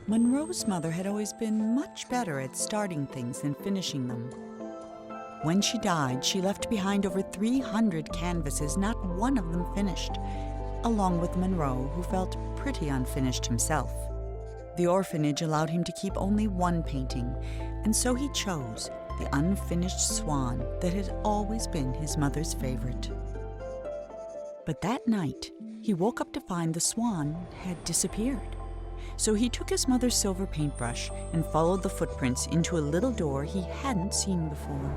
Monroe's mother had always been much better at starting things than finishing them. When she died, she left behind over 300 canvases, not one of them finished, along with Monroe, who felt pretty unfinished himself. The orphanage allowed him to keep only one painting, and so he chose the Unfinished Swan that had always been his mother's favorite. But that night, he woke up to find the swan had disappeared. So he took his mother's silver paintbrush and followed the footprints into a little door he hadn't seen before.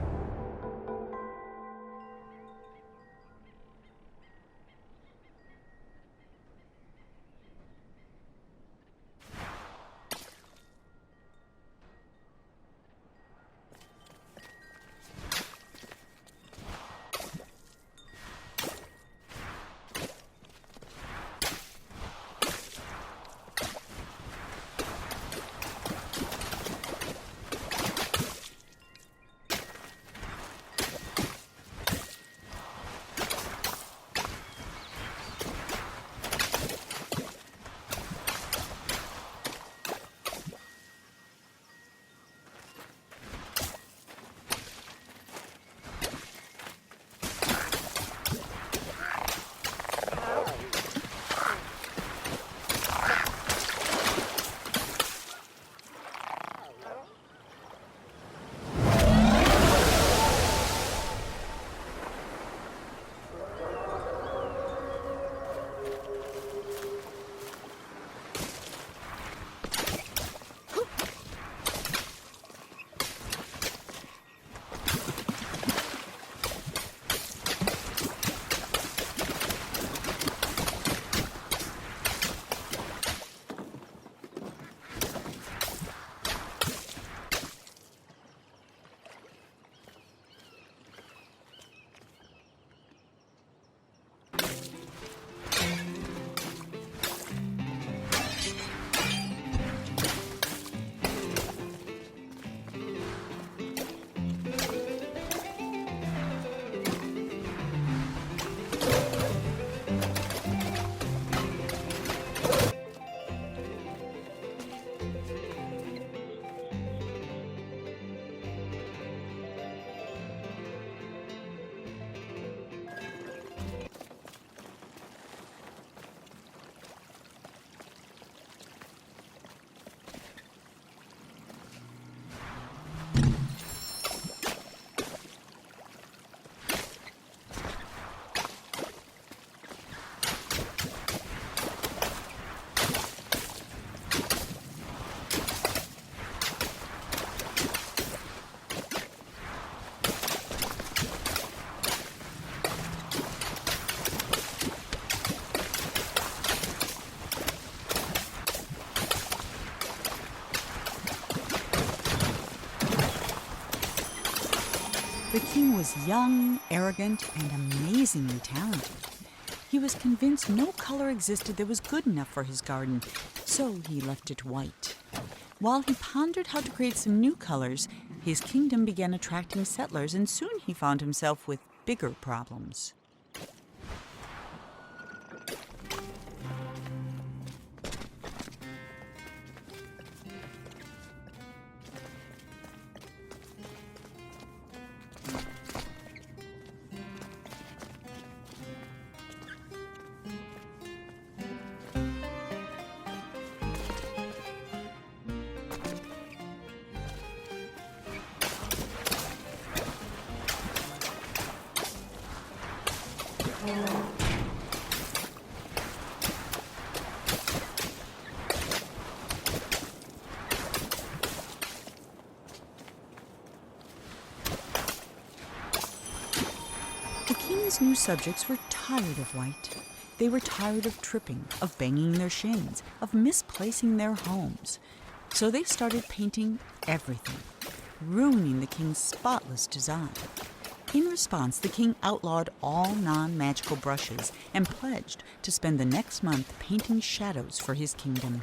The king was young, arrogant, and amazingly talented. He was convinced no color existed that was good enough for his garden, so he left it white. While he pondered how to create some new colors, his kingdom began attracting settlers, and soon he found himself with bigger problems. The king's new subjects were tired of white. They were tired of tripping, of banging their shins, of misplacing their homes. So they started painting everything, ruining the king's spotless design. In response, the king outlawed all non-magical brushes and pledged to spend the next month painting shadows for his kingdom.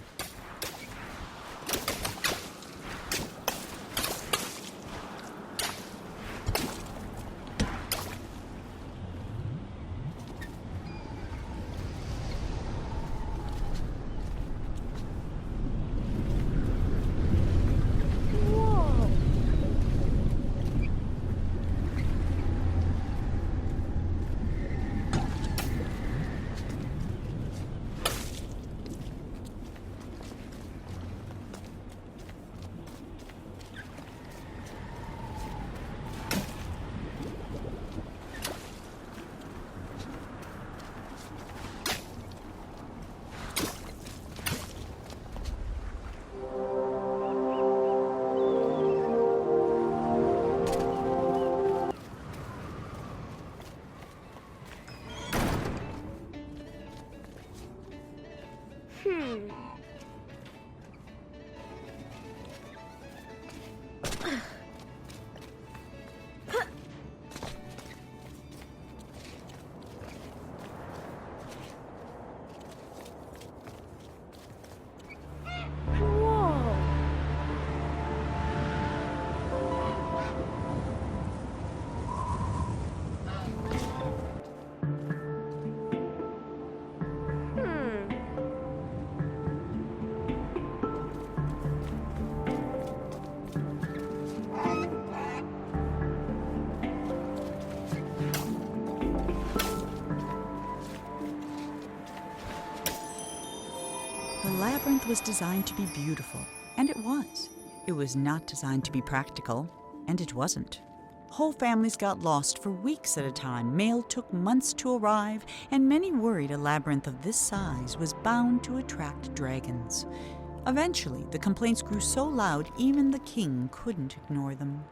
The labyrinth was designed to be beautiful, and it was. It was not designed to be practical, and it wasn't. Whole families got lost for weeks at a time, mail took months to arrive, and many worried a labyrinth of this size was bound to attract dragons. Eventually, the complaints grew so loud even the king couldn't ignore them.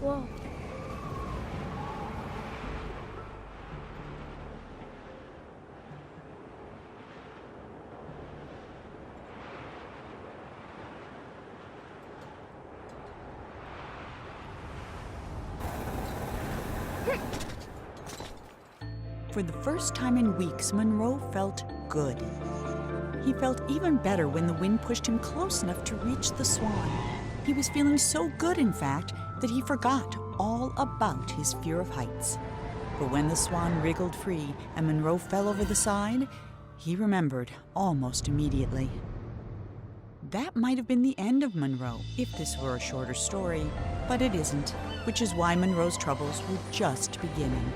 Whoa. For the first time in weeks, Monroe felt good. He felt even better when the wind pushed him close enough to reach the swan. He was feeling so good, in fact, that he forgot all about his fear of heights. But when the swan wriggled free and Monroe fell over the side, he remembered almost immediately. That might have been the end of Monroe if this were a shorter story, but it isn't, which is why Monroe's troubles were just beginning.